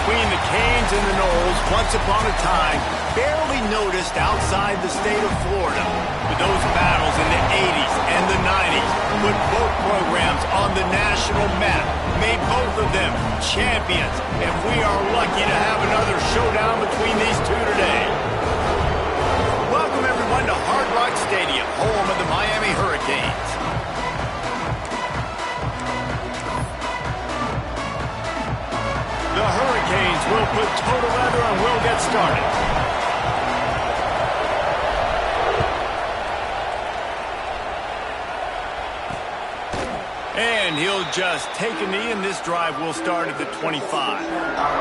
between the Canes and the Noles, once upon a time, barely noticed outside the state of Florida. But those battles in the 80s and the 90s put both programs on the national map, made both of them champions, and we are lucky to have another showdown between these two today. Welcome, everyone, to Hard Rock Stadium, home of the Miami Hurricanes. The Hurricanes will put total leather and we'll get started. And he'll just take a knee, and this drive will start at the 25.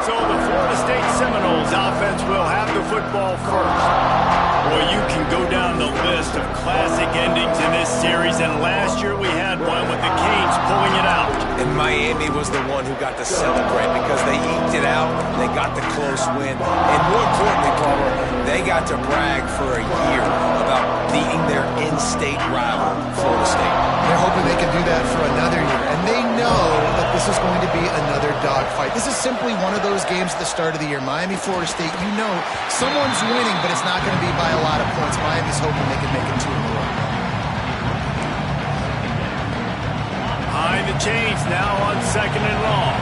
So the Florida State Seminoles offense will have the football first. Boy, you can go down the list of classic endings in this series, and last year we had one with the Canes pulling it out. And Miami was the one who got to celebrate because they eked it out, they got the close win, and more importantly, Palmer, they got to brag for a year about beating their in-state rival, Florida State. They're hoping they can do that for another year, and they know that this is going to be another dogfight. This is simply one of those games at the start of the year. Miami, Florida State, you know someone's winning, but it's not going to be by a lot of points. Miami's hoping they can make it 2 in a row. Behind the chains now on 2nd and long.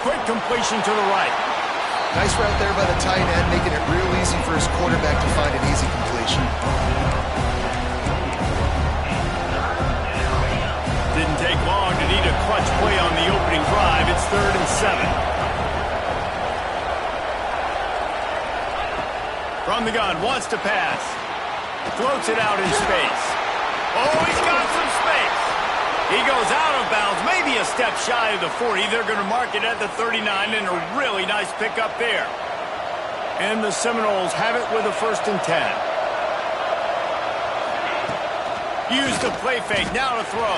Quick completion to the right. Nice route there by the tight end, making it real easy for his quarterback to find an easy completion. Didn't take long to need a clutch play on the opening drive. It's 3rd and 7. From the gun, wants to pass. Floats it out in space. Oh, he's got some space. He goes out of bounds, maybe a step shy of the 40. They're going to mark it at the 39, and a really nice pickup there. And the Seminoles have it with a 1st and 10. Used the play fake, now to throw.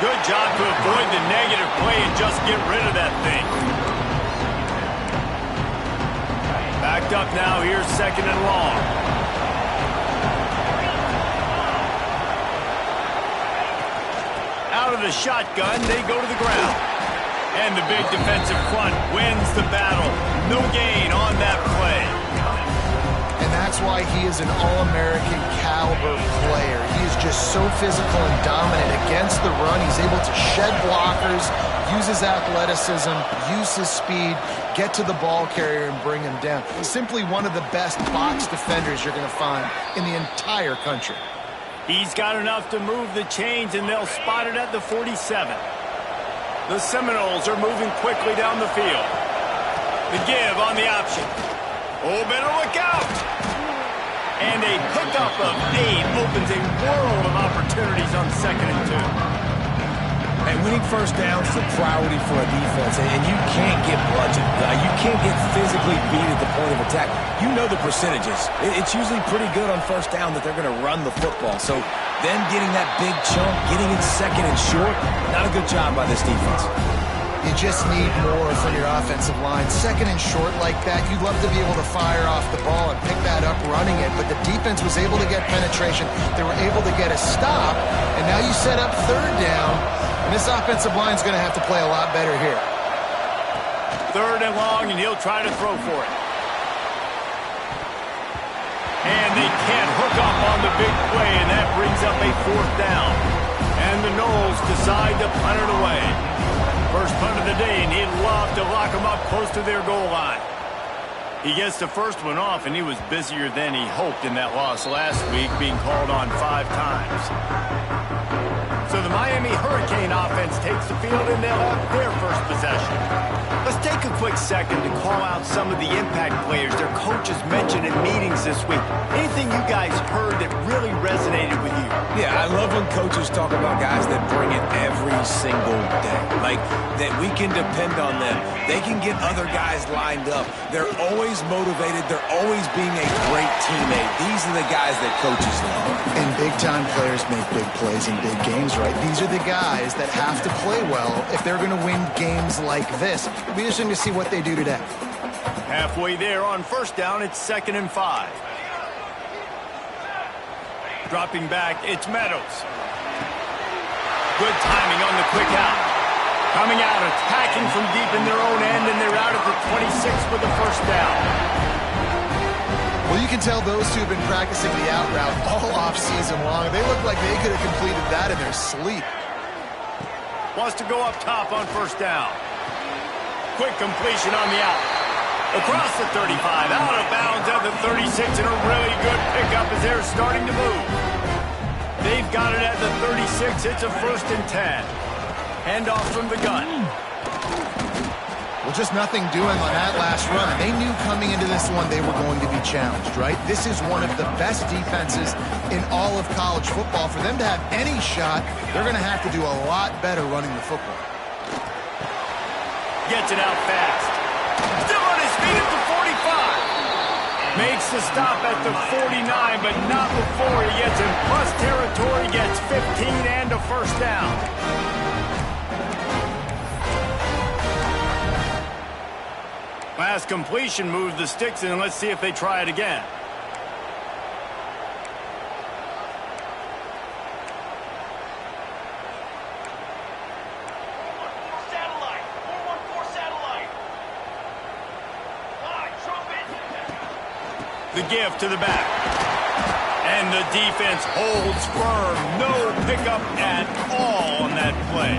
Good job to avoid the negative play and just get rid of that thing. Backed up now, here's 2nd and long. Out of the shotgun, they go to the ground. And the big defensive front wins the battle. No gain on that play. And that's why he is an All-American caliber player. He is just so physical and dominant against the run. He's able to shed blockers, use his athleticism, use his speed, get to the ball carrier and bring him down. He's simply one of the best box defenders you're going to find in the entire country. He's got enough to move the chains, and they'll spot it at the 47. The Seminoles are moving quickly down the field. The give on the option. Oh, better look out! And a pickup of 8 opens a world of opportunities on 2nd and 2. And winning first down is a priority for a defense, and you can't get bludgeoned. You can't get physically beat at the point of attack. You know the percentages. It's usually pretty good on first down that they're going to run the football. So them getting that big chunk, getting it 2nd and short, not a good job by this defense. You just need more from your offensive line. 2nd and short like that, you'd love to be able to fire off the ball and pick that up running it, but the defense was able to get penetration. They were able to get a stop, and now you set up 3rd down, and this offensive line is going to have to play a lot better here. 3rd and long, and he'll try to throw for it. And they can't hook up on the big play, and that brings up a 4th down. And the Noles decide to punt it away. First punt of the day, and he'd love to lock them up close to their goal line. He gets the first one off, and he was busier than he hoped in that loss last week, being called on 5 times. So the Miami Hurricane offense takes the field, and they'll have their first possession. Let's take a quick second to call out some of the impact players their coaches mentioned in meetings this week. Anything you guys heard that really resonated with you? Yeah, I love when coaches talk about guys that bring it every single day. Like, that we can depend on them. They can get other guys lined up. They're always motivated. They're always being a great teammate. These are the guys that coaches love. And big-time players make big plays in big games, right? These are the guys that have to play well if they're going to win games like this. It'll be interesting to see what they do today. Halfway there on first down, it's 2nd and 5. Dropping back, it's Meadows. Good timing on the quick out. Coming out, attacking from deep in their own end, and they're out at the 26 for the first down. Well, you can tell those two have been practicing the out route all off-season long. They look like they could have completed that in their sleep. Wants to go up top on first down. Quick completion on the out. Across the 35, out of bounds at the 36, and a really good pickup as they're starting to move. They've got it at the 36. It's a 1st and 10. Handoff from the gun. Well, just nothing doing on that last run. They knew coming into this one they were going to be challenged, right? This is one of the best defenses in all of college football. For them to have any shot, they're going to have to do a lot better running the football. Gets it out fast. Still on his feet at the 45. Makes the stop at the 49, but not before he gets in plus territory, gets 15 and a first down. Last completion moved the sticks in, and let's see if they try it again. The give to the back. And the defense holds firm. No pickup at all on that play.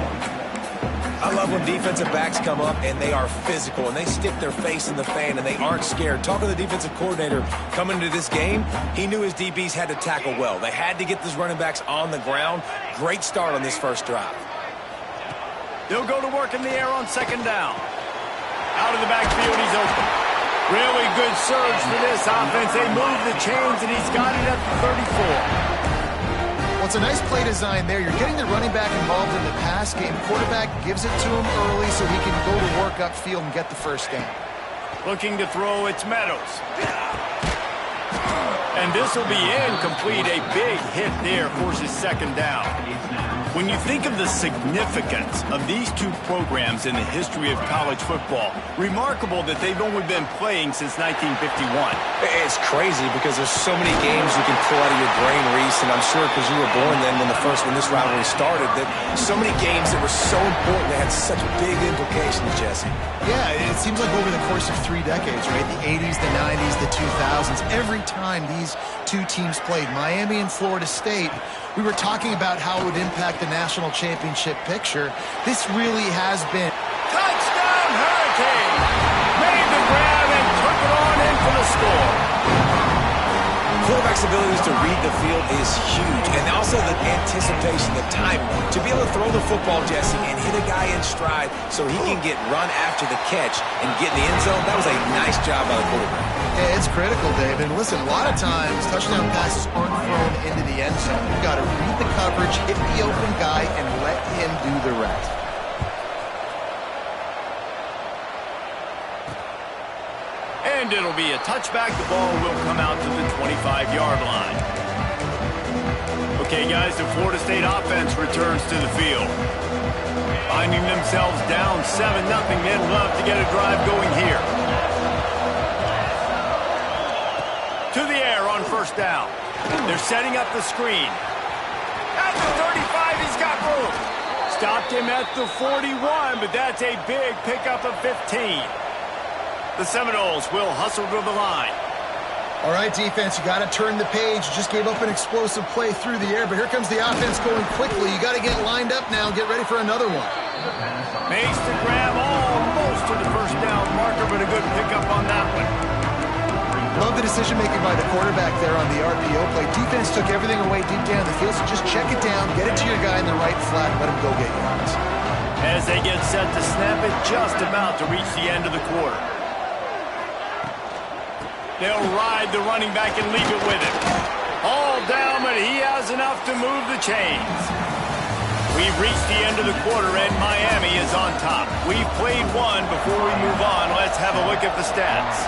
I love when defensive backs come up and they are physical and they stick their face in the fan and they aren't scared. Talking to the defensive coordinator coming into this game, he knew his DBs had to tackle well. They had to get these running backs on the ground. Great start on this first drive. They'll go to work in the air on 2nd down. Out of the backfield, he's open. Really good surge for this offense. They move the chains, and he's got it at the 34. Well, it's a nice play design there. You're getting the running back involved in the pass game. Quarterback gives it to him early so he can go to work upfield and get the first down. Looking to throw, it's Meadows. And this will be incomplete. A big hit there forces 2nd down. When you think of the significance of these two programs in the history of college football, remarkable that they've only been playing since 1951. It's crazy because there's so many games you can pull out of your brain, Reese, and I'm sure because you were born then when this rivalry started, that so many games that were so important, they had such big implications, Jesse. Yeah, it seems like over the course of 3 decades, right? The 80s, the 90s, the 2000s, every time these two teams played, Miami and Florida State, we were talking about how it would impact the national championship picture. This really has been... Touchdown Hurricane! Made the grab and took it on in for the score. Quarterback's abilities to read the field is huge, and also the anticipation, the time to be able to throw the football, Jesse, and hit a guy in stride so he can get run after the catch and get in the end zone. That was a nice job by the quarterback. Yeah, it's critical, Dave. And listen, a lot of times touchdown passes aren't thrown into the end zone. You've got to read the coverage, hit the open guy, and let him do the rest. And it'll be a touchback. The ball will come out to the 25-yard line. Okay, guys, the Florida State offense returns to the field. Finding themselves down 7-0. They'd love to get a drive going here. To the air on first down. They're setting up the screen. At the 35, he's got room. Stopped him at the 41, but that's a big pickup of 15. The Seminoles will hustle to the line. All right, defense, you got to turn the page. You just gave up an explosive play through the air, but here comes the offense going quickly. You got to get lined up now and get ready for another one. Makes the grab almost to the first down marker, but a good pickup on that one. Love the decision-making by the quarterback there on the RPO play. Defense took everything away deep down the field, so just check it down, get it to your guy in the right flat, let him go get yards. As they get set to snap it, just about to reach the end of the quarter. They'll ride the running back and leave it with him. All down, but he has enough to move the chains. We've reached the end of the quarter, and Miami is on top. We've played one. Before we move on, let's have a look at the stats.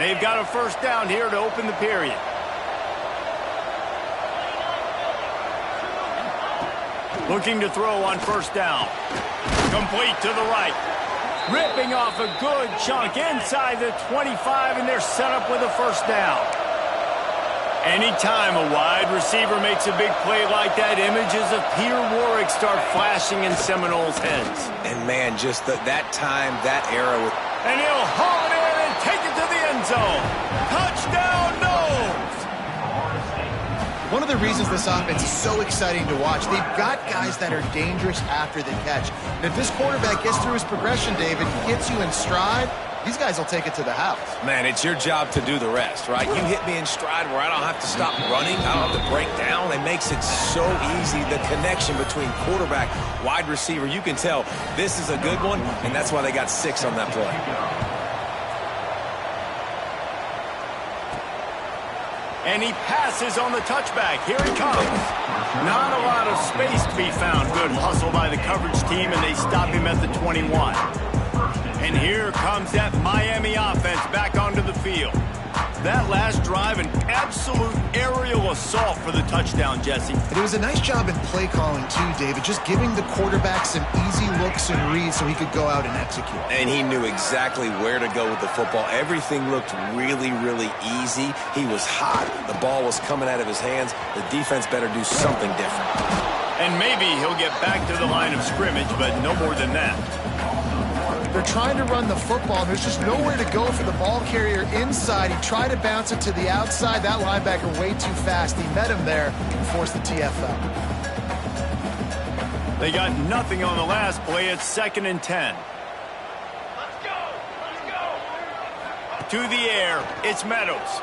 They've got a first down here to open the period. Looking to throw on first down. Complete to the right. Ripping off a good chunk inside the 25, and they're set up with a first down. Anytime a wide receiver makes a big play like that, images of Peter Warrick start flashing in Seminoles' heads. And, man, just that time, that era. And he'll haul it in and take it to the end zone. Touchdown, Noles! One of the reasons this offense is so exciting to watch, they've got guys that are dangerous after the catch. And if this quarterback gets through his progression, David, gets you in stride, these guys will take it to the house. Man, it's your job to do the rest, right? You hit me in stride where I don't have to stop running. I don't have to break down. It makes it so easy. The connection between quarterback, wide receiver, you can tell this is a good one, and that's why they got 6 on that play. And he passes on the touchback. Here he comes. Not a lot of space to be found. Good hustle by the coverage team, and they stop him at the 21. And here comes that Miami offense back onto the field. That last drive, an absolute aerial assault for the touchdown, Jesse. But it was a nice job in play calling, too, David, just giving the quarterback some easy looks and reads so he could go out and execute. And he knew exactly where to go with the football. Everything looked really, really easy. He was hot. The ball was coming out of his hands. The defense better do something different. And maybe he'll get back to the line of scrimmage, but no more than that. They're trying to run the football, and there's just nowhere to go for the ball carrier inside. He tried to bounce it to the outside. That linebacker way too fast. He met him there and forced the TFL. They got nothing on the last play. It's 2nd and 10. Let's go! To the air, it's Meadows.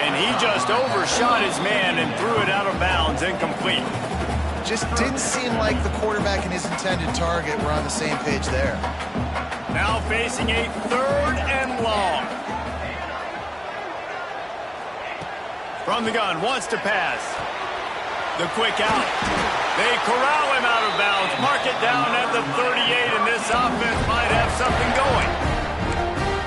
And he just overshot his man and threw it out of bounds, incomplete. Just didn't seem like the quarterback and his intended target were on the same page there. Now facing a 3rd and long. From the gun, wants to pass. The quick out. They corral him out of bounds. Mark it down at the 38, and this offense might have something going.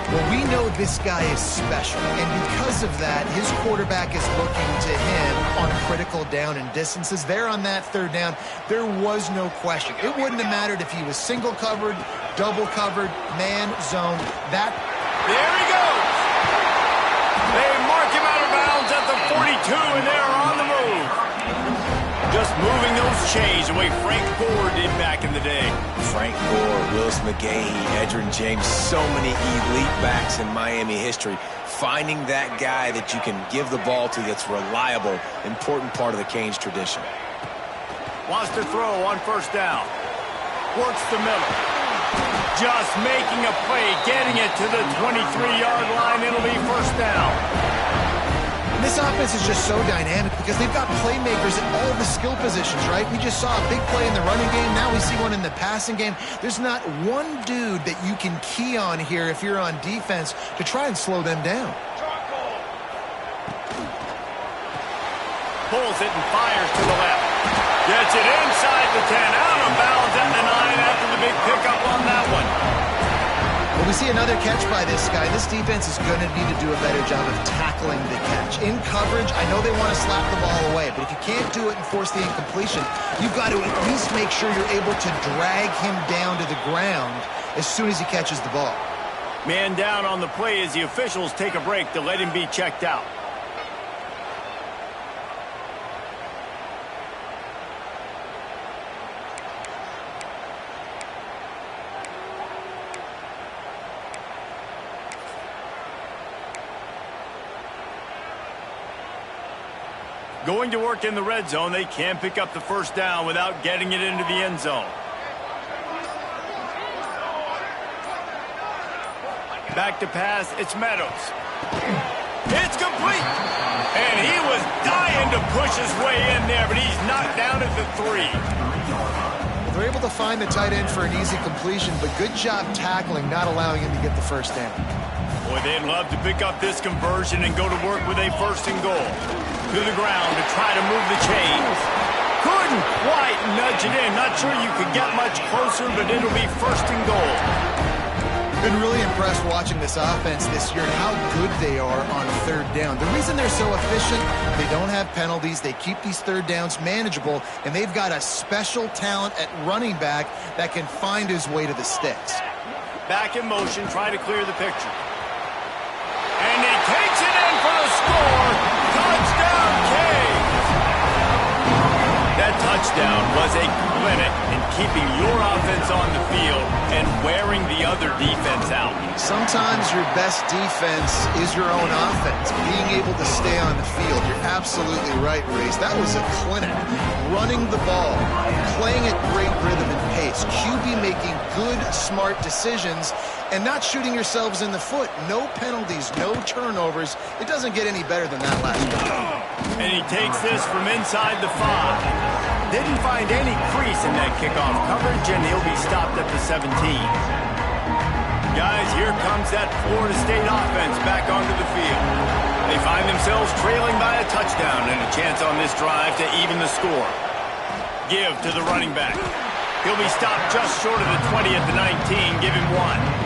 Well, we know this guy is special, and because of that, his quarterback is looking to him on critical down and distances. There on that 3rd down, there was no question. It wouldn't have mattered if he was single covered, double covered, man, zone. There he goes! They mark him out of bounds at the 42, and they're on the move. Just moving those chains the way Frank Gore did back in the day. Frank Gore, Willis McGahee, Edgerrin James, so many elite backs in Miami history. Finding that guy that you can give the ball to that's reliable, important part of the Canes tradition. Wants to throw on 1st down. Works the middle. Just making a play, getting it to the 23-yard line. It'll be 1st down. And this offense is just so dynamic because they've got playmakers at all the skill positions, right? We just saw a big play in the running game. Now we see one in the passing game. There's not one dude that you can key on here if you're on defense to try and slow them down. Pulls it and fires to the left. Gets it inside the 10, out of bounds at the 9 after the big pickup on that one. Well, we see another catch by this guy. This defense is going to need to do a better job of tackling the catch. In coverage, I know they want to slap the ball away, but if you can't do it and force the incompletion, you've got to at least make sure you're able to drag him down to the ground as soon as he catches the ball. Man down on the play as the officials take a break to let him be checked out. Going to work in the red zone, they can't pick up the 1st down without getting it into the end zone. Back to pass, it's Meadows. It's complete! And he was dying to push his way in there, but he's knocked down at the 3. Well, they're able to find the tight end for an easy completion, but good job tackling, not allowing him to get the 1st down. Boy, they'd love to pick up this conversion and go to work with a 1st and goal. To the ground to try to move the chains. Couldn't quite nudge it in. Not sure you could get much closer, but it'll be 1st and goal. Been really impressed watching this offense this year and how good they are on third down. The reason they're so efficient, they don't have penalties, they keep these third downs manageable, and they've got a special talent at running back that can find his way to the sticks. Back in motion, trying to clear the picture. And he takes it in for the score. Touchdown, Canes! That touchdown was a clinic in keeping your offense on the field and wearing the other defense out. Sometimes your best defense is your own offense, being able to stay on the field. You're absolutely right, Race. That was a clinic. Running the ball, playing at great rhythm and pace, QB making good, smart decisions, and not shooting yourselves in the foot. No penalties, no turnovers. It doesn't get any better than that last one. And he takes this from inside the 5. Didn't find any crease in that kickoff coverage, and he'll be stopped at the 17. Guys, here comes that Florida State offense back onto the field. They find themselves trailing by a touchdown and a chance on this drive to even the score. Give to the running back. He'll be stopped just short of the 20 at the 19. Give him 1.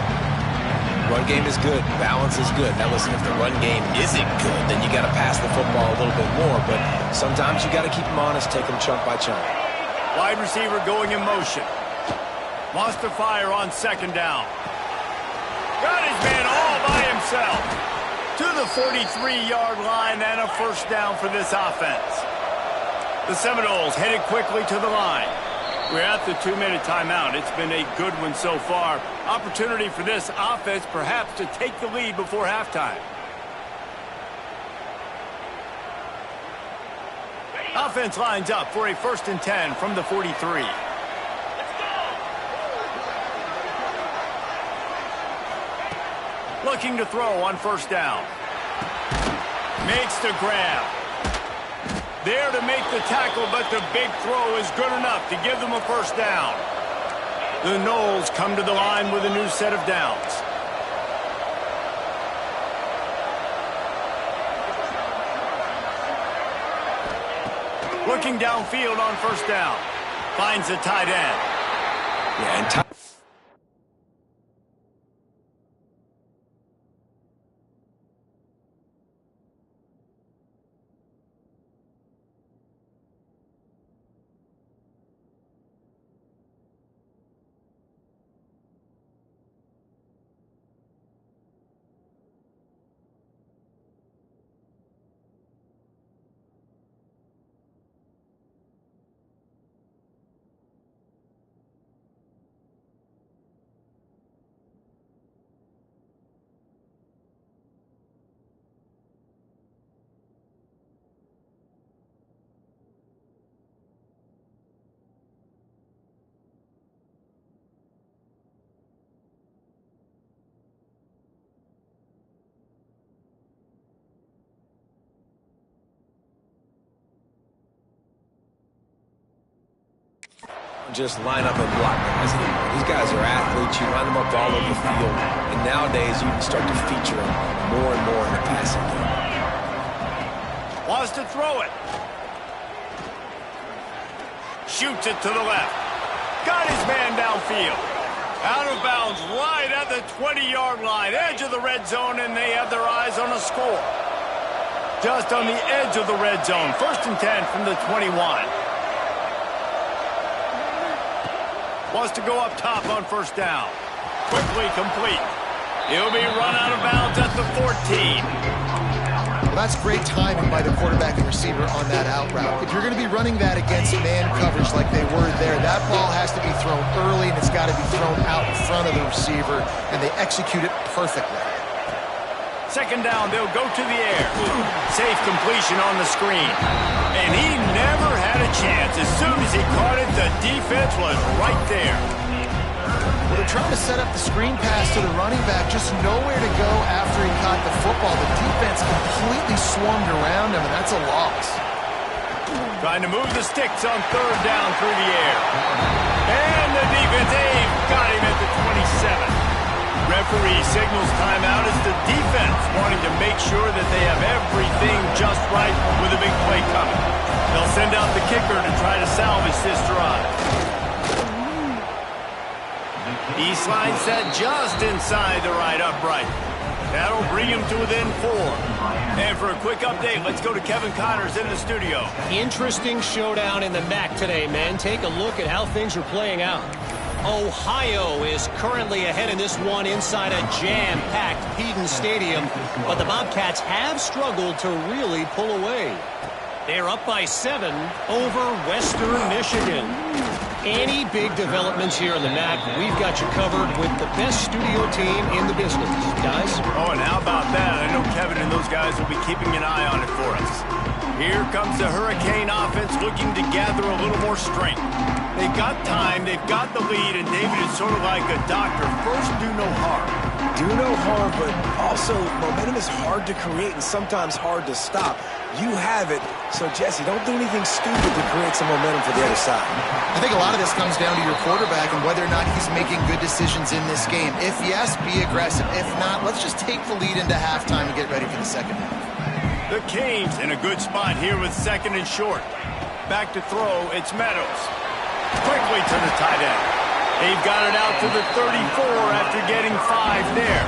Run game is good. Balance is good. Now listen, if the run game isn't good, then you got to pass the football a little bit more. But sometimes you got to keep them honest, take them chunk by chunk. Wide receiver going in motion. Wants to fire on second down. Got his man all by himself. To the 43-yard line and a first down for this offense. The Seminoles headed quickly to the line. We're at the 2-minute timeout. It's been a good one so far. Opportunity for this offense perhaps to take the lead before halftime. Offense lines up for a 1st and 10 from the 43. Looking to throw on first down. Makes the grab. There to make the tackle, but the big throw is good enough to give them a first down. The Noles come to the line with a new set of downs. Looking downfield on first down. Finds a tight end. Yeah, and just line up and block guys anymore. These guys are athletes. You line them up all over the field. And nowadays, you can start to feature them more and more in the passing game. Wants to throw it. Shoots it to the left. Got his man downfield. Out of bounds right at the 20-yard line. Edge of the red zone, and they have their eyes on a score. Just on the edge of the red zone. 1st and 10 from the 21. Wants to go up top on first down. Quickly complete. He'll be run out of bounds at the 14. Well, that's great timing by the quarterback and receiver on that out route. If you're going to be running that against man coverage like they were there, that ball has to be thrown early, and it's got to be thrown out in front of the receiver, and they execute it perfectly. Second down, they'll go to the air. Safe completion on the screen. And he never had a chance. As soon as he caught it, the defense was right there. Well, they're trying to set up the screen pass to the running back, just nowhere to go after he caught the football. The defense completely swarmed around him, and that's a loss. Trying to move the sticks on third down through the air. And the defense got him at the 27. Referee signals timeout as the defense wanting to make sure that they have everything just right with a big play coming. They'll send out the kicker to try to salvage this drive. He slides that just inside the right upright. That'll bring him to within 4. And for a quick update, let's go to Kevin Connors in the studio. Interesting showdown in the MAC today, men. Take a look at how things are playing out. Ohio is currently ahead in this one inside a jam-packed Peden Stadium, but the Bobcats have struggled to really pull away. They're up by 7 over Western Michigan. Any big developments here in the MAC, we've got you covered with the best studio team in the business. Guys? Oh, and how about that? I know Kevin and those guys will be keeping an eye on it for us. Here comes the Hurricane offense looking to gather a little more strength. They've got time, they've got the lead, and David is sort of like a doctor. First, do no harm. Do no harm, but also momentum is hard to create and sometimes hard to stop. You have it, so Jesse, don't do anything stupid to create some momentum for the other side. I think a lot of this comes down to your quarterback and whether or not he's making good decisions in this game. If yes, be aggressive. If not, let's just take the lead into halftime and get ready for the second half. The Canes in a good spot here with 2nd and short. Back to throw, it's Meadows. Quickly to the tight end. They've got it out to the 34 after getting 5 there.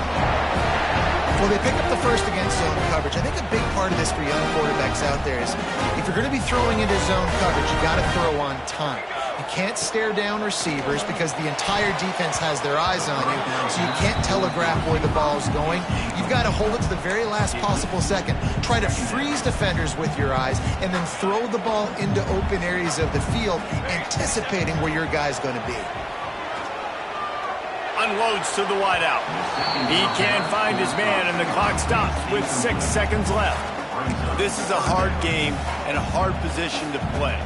Well, they pick up the first against zone coverage. I think a big part of this for young quarterbacks out there is if you're going to be throwing into zone coverage, you got to throw on time. You can't stare down receivers because the entire defense has their eyes on you, so you can't telegraph where the ball's going. You've got to hold it to the very last possible second. Try to freeze defenders with your eyes and then throw the ball into open areas of the field, anticipating where your guy's going to be. Unloads to the wideout. He can't find his man, and the clock stops with 6 seconds left. This is a hard game and a hard position to play.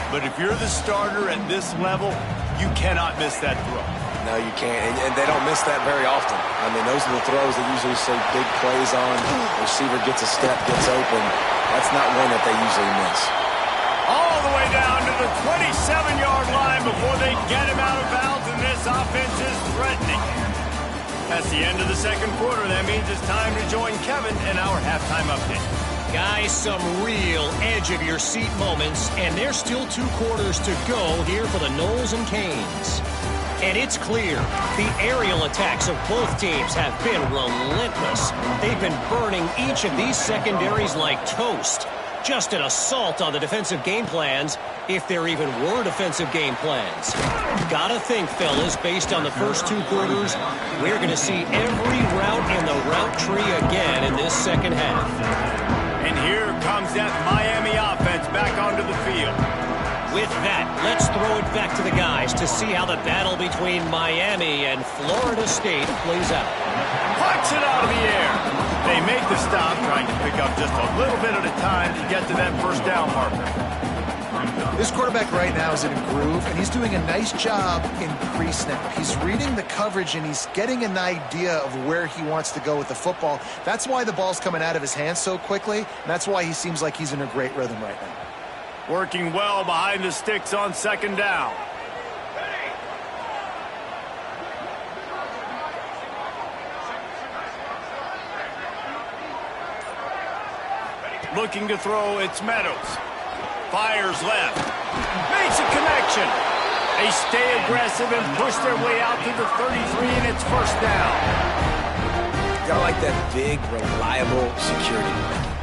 But if you're the starter at this level, you cannot miss that throw. No, you can't, and they don't miss that very often. I mean, those are the throws that usually see big plays on. The receiver gets a step, gets open. That's not one that they usually miss. All the way down to the 27-yard line before they get him out of bounds, and this offense is threatening. That's the end of the second quarter. That means it's time to join Kevin in our halftime update. Guys, some real edge-of-your-seat moments, and there's still 2 quarters to go here for the Noles and Canes. And it's clear, the aerial attacks of both teams have been relentless. They've been burning each of these secondaries like toast. Just an assault on the defensive game plans, if there even were defensive game plans. Gotta think, fellas, based on the first 2 quarters, we're going to see every route in the route tree again in this second half. And here comes that Miami offense back onto the field. With that, let's throw it back to the guys to see how the battle between Miami and Florida State plays out. Pucks it out of the air. They make the stop, trying to pick up just a little bit at a time to get to that first down marker. This quarterback right now is in a groove, and he's doing a nice job in pre-snap. He's reading the coverage, and he's getting an idea of where he wants to go with the football. That's why the ball's coming out of his hands so quickly, and that's why he seems like he's in a great rhythm right now. Working well behind the sticks on 2nd down. Looking to throw, it's Meadows. Fires left. Makes a connection. They stay aggressive and push their way out to the 33, and it's first down. Gotta like that big, reliable security.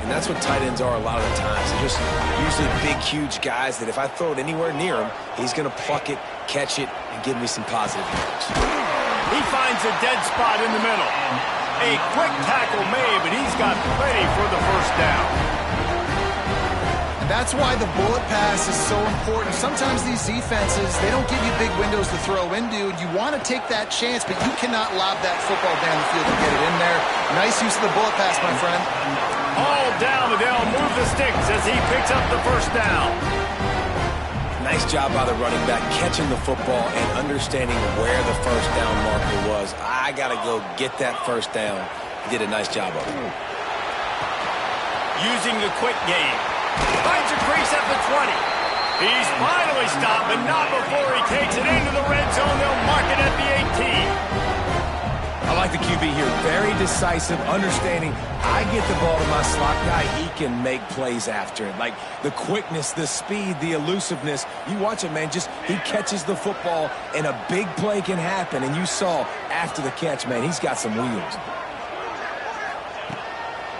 And that's what tight ends are a lot of the times. They're just usually big, huge guys that if I throw it anywhere near him, he's going to pluck it, catch it, and give me some positive yards. He finds a dead spot in the middle. A quick tackle made, but he's got plenty for the first down. And that's why the bullet pass is so important. Sometimes these defenses, they don't give you big windows to throw into. You want to take that chance, but you cannot lob that football down the field and get it in there. Nice use of the bullet pass, my friend. All down, but they'll move the sticks as he picks up the first down. Nice job by the running back catching the football and understanding where the first down marker was. I got to go get that first down. He did a nice job of it. Using the quick game. Finds a crease at the 20. He's finally stopped, but not before he takes it into the red zone. They'll mark it at the 18. I like the QB be here. Very decisive, understanding I get the ball to my slot guy, he can make plays after it. Like the quickness, the speed, the elusiveness. You watch it, man, just he catches the football and a big play can happen. And you saw after the catch, man, he's got some wheels.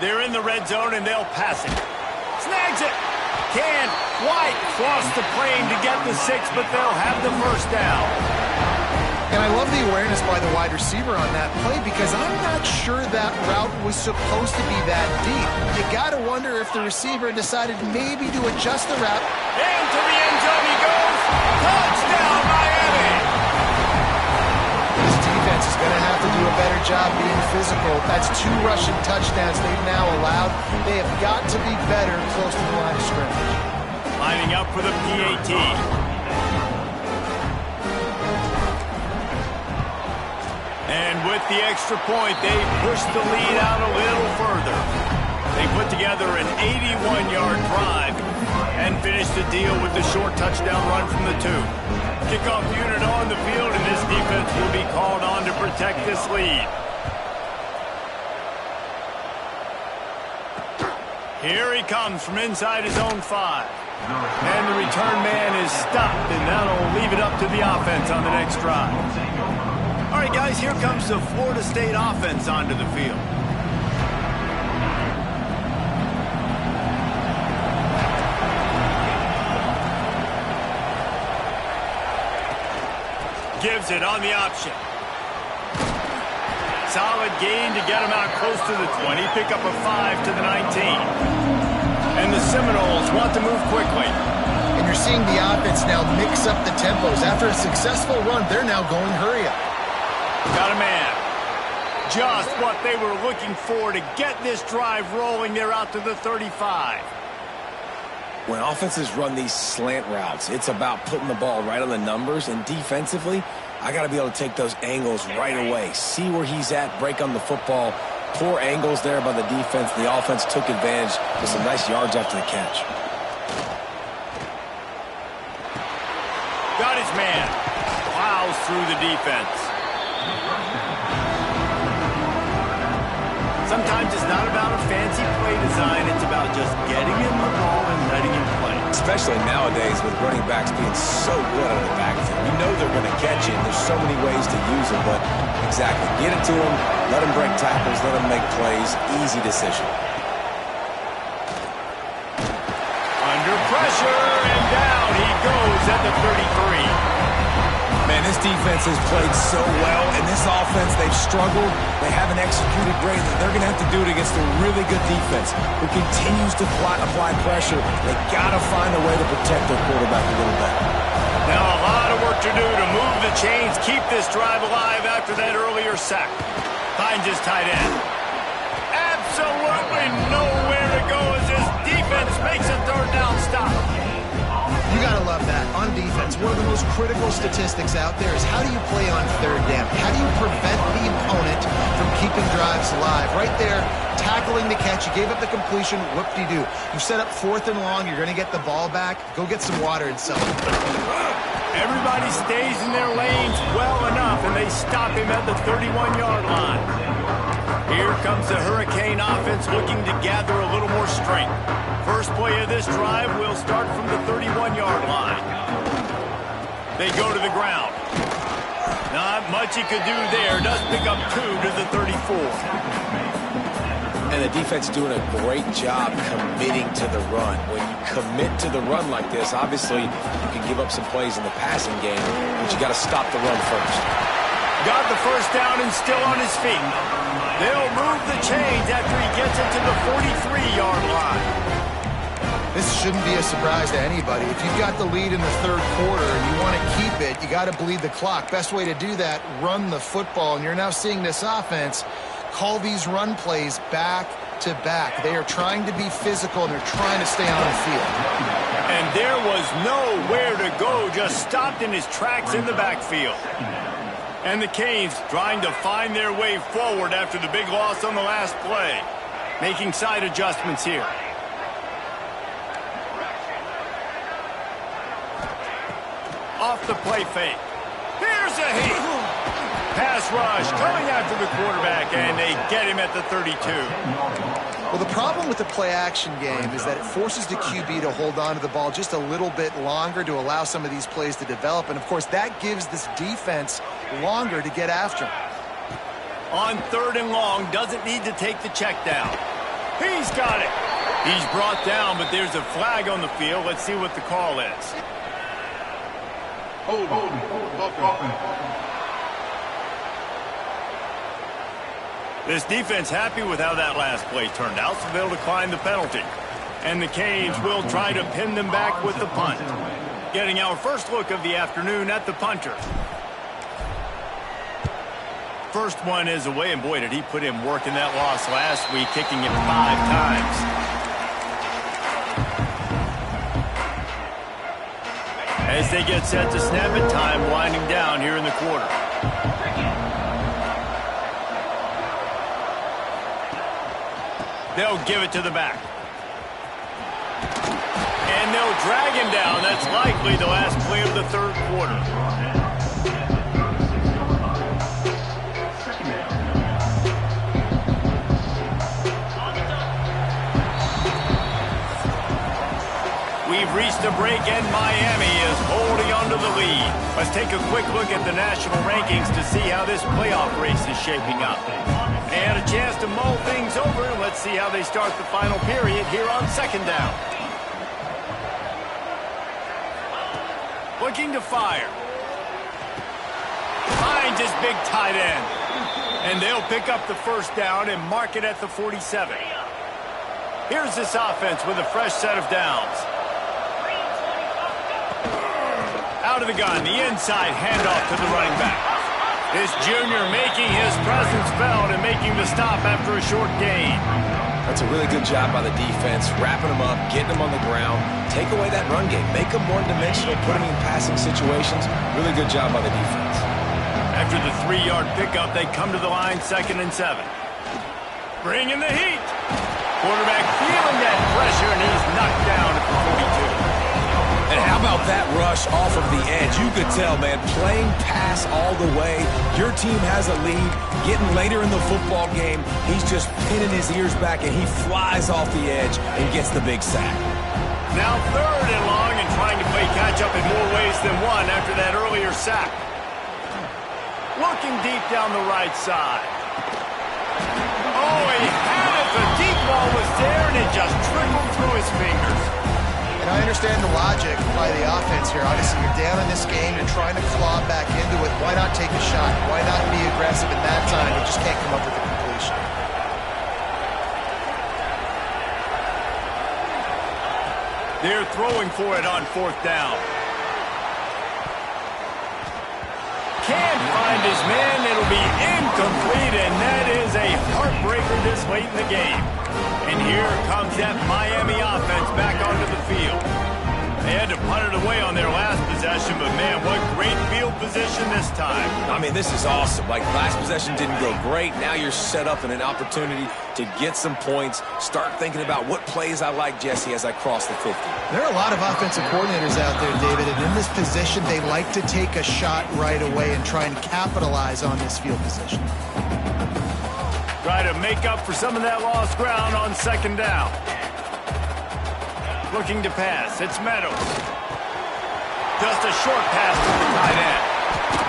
They're in the red zone and they'll pass it. Snags it. Can White cross the plane to get the 6, but they'll have the first down. And I love the awareness by the wide receiver on that play because I'm not sure that route was supposed to be that deep. You got to wonder if the receiver decided maybe to adjust the route. Into the end zone he goes. Touchdown, Miami! This defense is going to have to do a better job being physical. That's 2 rushing touchdowns they've now allowed. They have got to be better close to the line of scrimmage. Lining up for the PAT. And with the extra point, they push the lead out a little further. They put together an 81-yard drive and finish the deal with the short touchdown run from the 2. Kickoff unit on the field, and this defense will be called on to protect this lead. Here he comes from inside his own 5. And the return man is stopped, and that'll leave it up to the offense on the next drive. All right, guys, here comes the Florida State offense onto the field. Gives it on the option. Solid gain to get him out close to the 20. Pick up a 5 to the 19. And the Seminoles want to move quickly. And you're seeing the offense now mix up the tempos. After a successful run, they're now going hurry up. Got a man. Just what they were looking for to get this drive rolling. They're out to the 35. When offenses run these slant routes, it's about putting the ball right on the numbers. And defensively, I got to be able to take those angles right away. See where he's at, break on the football. Poor angles there by the defense. The offense took advantage with some nice yards after the catch. Got his man. Plows through the defense. Sometimes it's not about a fancy play design. It's about just getting him the ball and letting him play. Especially nowadays with running backs being so good out of the backfield. You know they're going to catch it. There's so many ways to use it, but exactly. Get it to them, let them break tackles, let them make plays. Easy decision. Under pressure, and down he goes at the 33. Man, this defense has played so well, and this offense, they've struggled. They haven't executed great. They're going to have to do it against a really good defense who continues to apply pressure. They got to find a way to protect their quarterback a little better. Now a lot of work to do to move the chains, keep this drive alive after that earlier sack. Finds his tight end. Absolutely nowhere to go as this defense makes a third down stop. You got to love that. On defense, one of the most critical statistics out there is how do you play on third down? How do you prevent the opponent from keeping drives alive? Right there, tackling the catch. You gave up the completion. Whoop-de-doo. You set up 4th and long. You're going to get the ball back. Go get some water and sell it. Everybody stays in their lanes well enough, and they stop him at the 31-yard line. Here comes the Hurricane offense looking to gather a little more strength. First play of this drive will start from the 31-yard line. They go to the ground. Not much he could do there. Does pick up 2 to the 34. And the defense doing a great job committing to the run. When you commit to the run like this, obviously you can give up some plays in the passing game, but you got to stop the run first. Got the first down and still on his feet. They'll move the chains after he gets it to the 43-yard line. This shouldn't be a surprise to anybody. If you've got the lead in the 3rd quarter and you want to keep it, you got to bleed the clock. Best way to do that, run the football. And you're now seeing this offense call these run plays back to back. They are trying to be physical, and they're trying to stay on the field. And there was nowhere to go, just stopped in his tracks in the backfield. And the Canes trying to find their way forward after the big loss on the last play. Making side adjustments here. Off the play fake. Here's a heat. pass rush coming after the quarterback, and they get him at the 32. Well, the problem with the play-action game is that it forces the QB to hold on to the ball just a little bit longer to allow some of these plays to develop. And, of course, that gives this defense longer to get after him. On 3rd and long, doesn't need to take the check down. He's got it. He's brought down, but there's a flag on the field. Let's see what the call is. Hold. This defense happy with how that last play turned out, so they'll decline the penalty. And the Canes will try to pin them back with the punt. Getting our first look of the afternoon at the punter. First one is away, and boy, did he put in work in that loss last week, kicking it 5 times. As they get set to snap it, time winding down here in the quarter. They'll give it to the back. And they'll drag him down. That's likely the last play of the 3rd quarter. We've reached a break, and Miami is holding on to the lead. Let's take a quick look at the national rankings to see how this playoff race is shaping up. And a chance to mull things over. Let's see how they start the final period here on 2nd down. Looking to fire. Finds his big tight end. And they'll pick up the 1st down and mark it at the 47. Here's this offense with a fresh set of downs. Out of the gun, the inside handoff to the running back. This junior making his presence felt and making the stop after a short gain. That's a really good job by the defense, wrapping them up, getting them on the ground, take away that run game, make them one-dimensional, put them in passing situations. Really good job by the defense. After the 3-yard pickup, they come to the line 2nd and 7. Bring in the heat. Quarterback feeling that pressure, and he's knocked down at the 42. And how about that rush off of the edge? You could tell, man, playing pass all the way. Your team has a lead. Getting later in the football game, he's just pinning his ears back, and he flies off the edge and gets the big sack. Now 3rd and long, and trying to play catch-up in more ways than one after that earlier sack. Looking deep down the right side. Oh, he had it. The deep ball was there, and it just trickled through his fingers. And I understand the logic by the offense here. Obviously, you're down in this game. You're trying to claw back into it. Why not take a shot? Why not be aggressive at that time? You just can't come up with a completion. They're throwing for it on 4th down. Can't find his man. It'll be incomplete, and that is a heartbreaker this late in the game. And here comes that Miami offense back onto the field. They had to punt it away on their last possession, but man, what great field position this time. I mean, this is awesome. Like, last possession didn't go great. Now you're set up in an opportunity to get some points. Start thinking about what plays I like, Jesse, as I cross the 50. There are a lot of offensive coordinators out there, David, and in this position, they like to take a shot right away and try and capitalize on this field position. Try to make up for some of that lost ground on 2nd down. Looking to pass. It's Meadows. Just a short pass to the tight end.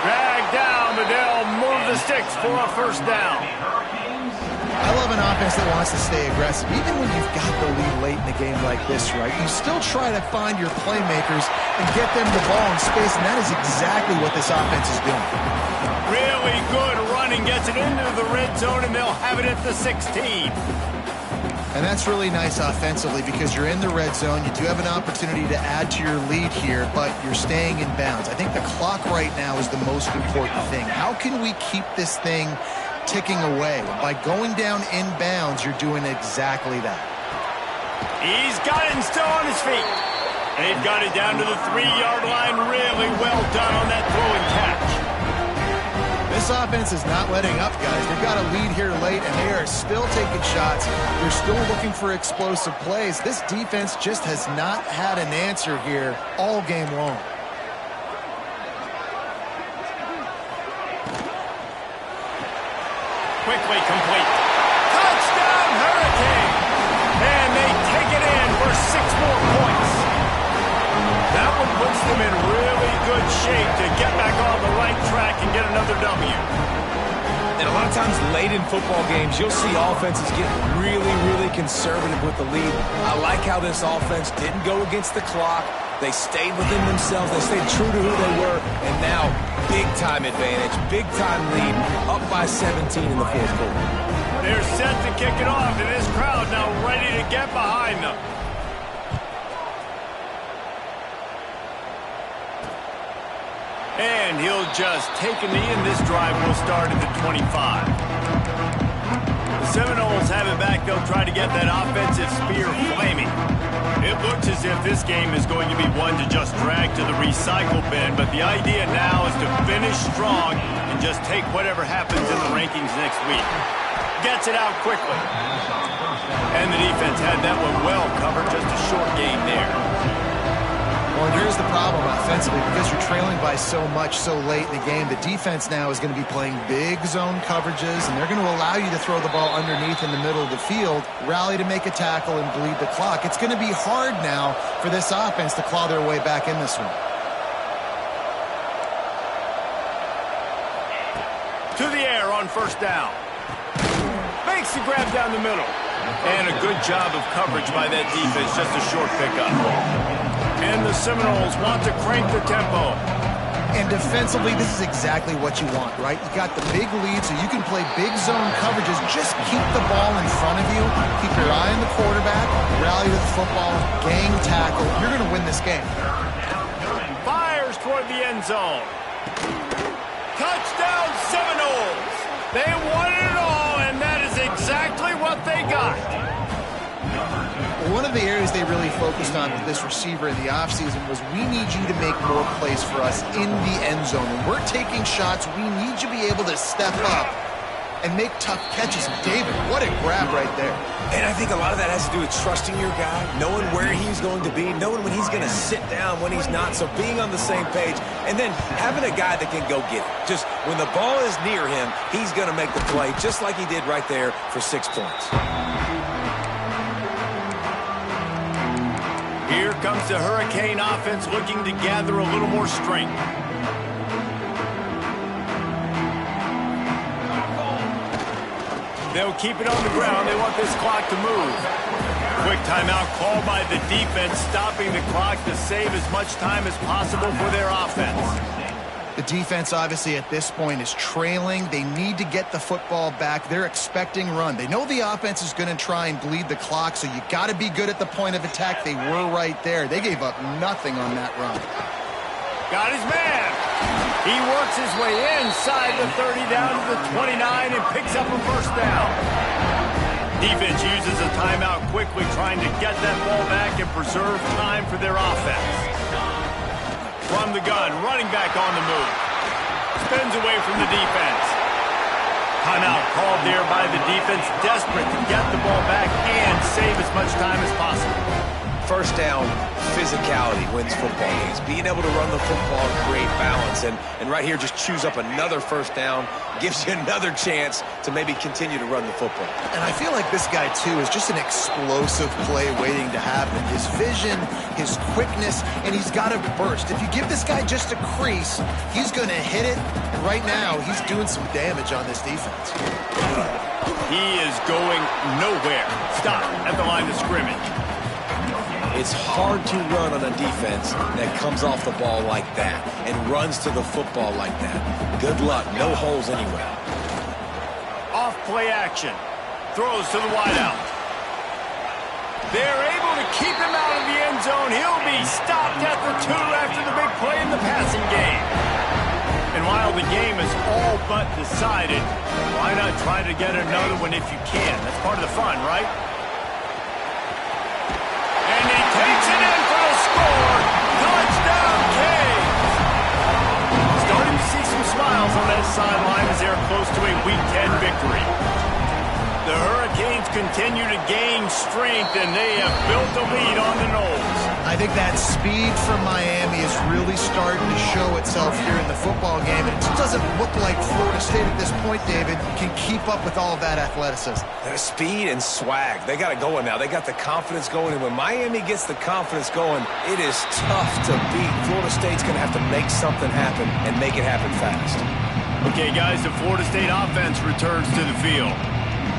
Dragged down, but they'll move the sticks for a 1st down. I love an offense that wants to stay aggressive. Even when you've got the lead late in a game like this, right, you still try to find your playmakers and get them the ball in space, and that is exactly what this offense is doing. Really good running. Gets it into the red zone, and they'll have it at the 16. And that's really nice offensively because you're in the red zone. You do have an opportunity to add to your lead here, but you're staying in bounds. I think the clock right now is the most important thing. How can we keep this thing ticking away? By going down in bounds, you're doing exactly that. He's got it and still on his feet. They've got it down to the 3-yard line. Really well done on that throwing catch. This offense is not letting up, guys. They've got a lead here late, and they are still taking shots. They're still looking for explosive plays. This defense just has not had an answer here all game long. quickly complete. Touchdown, Hurricane! And they take it in for 6 more points. That one puts them in really good shape to get back on the right track and get another W. And a lot of times late in football games, you'll see offenses get really, really conservative with the lead. I like how this offense didn't go against the clock. They stayed within themselves. They stayed true to who they were. And now, big-time advantage, big-time lead, up by 17 in the fourth quarter. They're set to kick it off, and this crowd now ready to get behind them. And he'll just take a knee, and this drive will start at the 25. The Seminoles have it back. They'll try to get that offensive spear flaming. It looks as if this game is going to be one to just drag to the recycle bin, but the idea now is to finish strong and just take whatever happens in the rankings next week. Gets it out quickly. And the defense had that one well covered, just a short gain there. Well, and here's the problem offensively. Because you're trailing by so much so late in the game, the defense now is going to be playing big zone coverages, and they're going to allow you to throw the ball underneath in the middle of the field, rally to make a tackle, and bleed the clock. It's going to be hard now for this offense to claw their way back in this one. To the air on first down. Makes the grab down the middle. And a good job of coverage by that defense, just a short pickup. And the Seminoles want to crank the tempo. And defensively, this is exactly what you want, right? You got the big lead, so you can play big zone coverages. Just keep the ball in front of you. Keep your eye on the quarterback. Rally to the football. Gang tackle. You're going to win this game. Fires toward the end zone. Touchdown, Seminoles. They won it all, and that is exactly what they got. One of the areas they really focused on with this receiver in the offseason was we need you to make more plays for us in the end zone. When we're taking shots, we need you to be able to step up and make tough catches. And David, what a grab right there. And I think a lot of that has to do with trusting your guy, knowing where he's going to be, knowing when he's going to sit down, when he's not, so being on the same page, and then having a guy that can go get it. Just when the ball is near him, he's going to make the play, just like he did right there for 6 points. Here comes the Hurricane offense looking to gather a little more strength. They'll keep it on the ground. They want this clock to move. Quick timeout called by the defense, stopping the clock to save as much time as possible for their offense. The defense, obviously, at this point is trailing. They need to get the football back. They're expecting run. They know the offense is going to try and bleed the clock, so you got to be good at the point of attack. They were right there. They gave up nothing on that run. Got his man. He works his way inside the 30 down to the 29 and picks up a first down. Defense uses a timeout quickly, trying to get that ball back and preserve time for their offense. From the gun, running back on the move. Spins away from the defense. Timeout called there by the defense, desperate to get the ball back and save as much time as possible. First down, physicality wins football games. Being able to run the football, create balance, and right here just choose up another first down, gives you another chance to maybe continue to run the football. And I feel like this guy, too, is just an explosive play waiting to happen. His vision, his quickness, and he's got a burst. If you give this guy just a crease, he's going to hit it. And right now, he's doing some damage on this defense. He is going nowhere. Stop at the line of scrimmage. It's hard to run on a defense that comes off the ball like that and runs to the football like that. Good luck. No holes anywhere. Off play action. Throws to the wideout. They're able to keep him out of the end zone. He'll be stopped at the 2 after the big play in the passing game. And while the game is all but decided, why not try to get another one if you can? That's part of the fun, right? And he takes it in for the score. Touchdown, Canes. Starting to see some smiles on that sideline as they're close to a Week 10 victory. The Hurricanes continue to gain strength, and they have built a lead on the Noles. I think that speed from Miami is really starting to show itself here in the football game, and it just doesn't look like Florida State at this point, David, can keep up with all of that athleticism. Their speed and swag, they got it going now. They got the confidence going, and when Miami gets the confidence going, it is tough to beat. Florida State's going to have to make something happen and make it happen fast. Okay, guys, the Florida State offense returns to the field.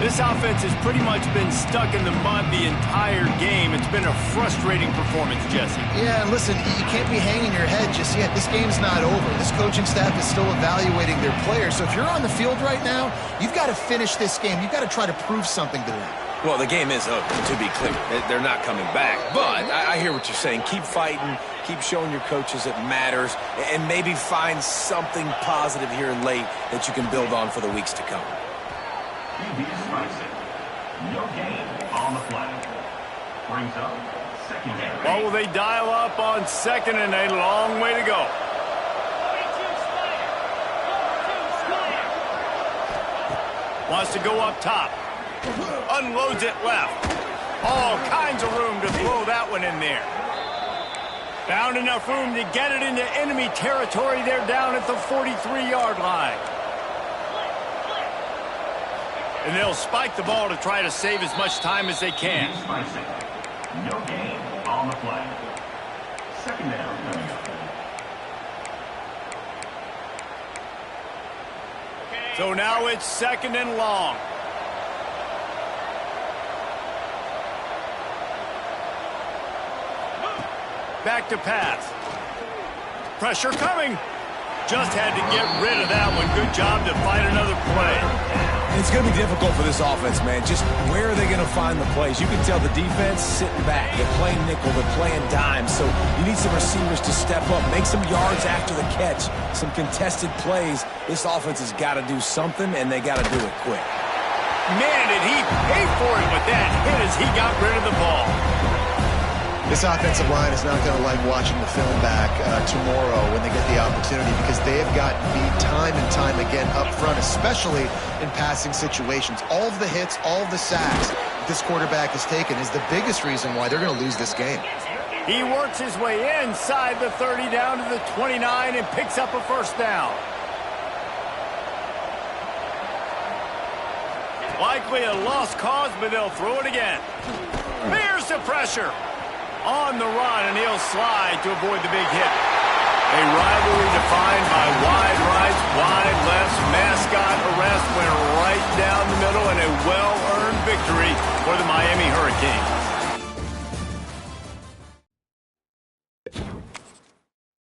This offense has pretty much been stuck in the mud the entire game. It's been a frustrating performance, Jesse. Yeah, and listen, you can't be hanging your head just yet. This game's not over. This coaching staff is still evaluating their players. So if you're on the field right now, you've got to finish this game. You've got to try to prove something to them. Well, the game is over, to be clear. They're not coming back. But I hear what you're saying. Keep fighting. Keep showing your coaches it matters. And maybe find something positive here late that you can build on for the weeks to come. No gain on the flag. Brings up second down. What will they dial up on second and a long way to go? Wants to go up top. Unloads it left. All kinds of room to throw that one in there. Found enough room to get it into enemy territory. They're down at the 43-yard line. And they'll spike the ball to try to save as much time as they can. No gain on the flag. Second down. So now it's second and long. Back to pass. Pressure coming. Just had to get rid of that one. Good job to find another play. It's going to be difficult for this offense, man. Just where are they going to find the plays? You can tell the defense sitting back. They're playing nickel. They're playing dime. So you need some receivers to step up, make some yards after the catch, some contested plays. This offense has got to do something, and they got to do it quick. Man, did he pay for it with that hit as he got rid of the ball. This offensive line is not going to like watching the film back tomorrow when they get the opportunity, because they have gotten beat time and time again up front, especially in passing situations. All of the hits, all of the sacks this quarterback has taken is the biggest reason why they're going to lose this game. He works his way inside the 30 down to the 29 and picks up a first down. Likely a lost cause, but they'll throw it again. Here's the pressure. On the run, and he'll slide to avoid the big hit. A rivalry defined by wide rights, wide lefts, mascot arrest went right down the middle, and a well-earned victory for the Miami Hurricanes.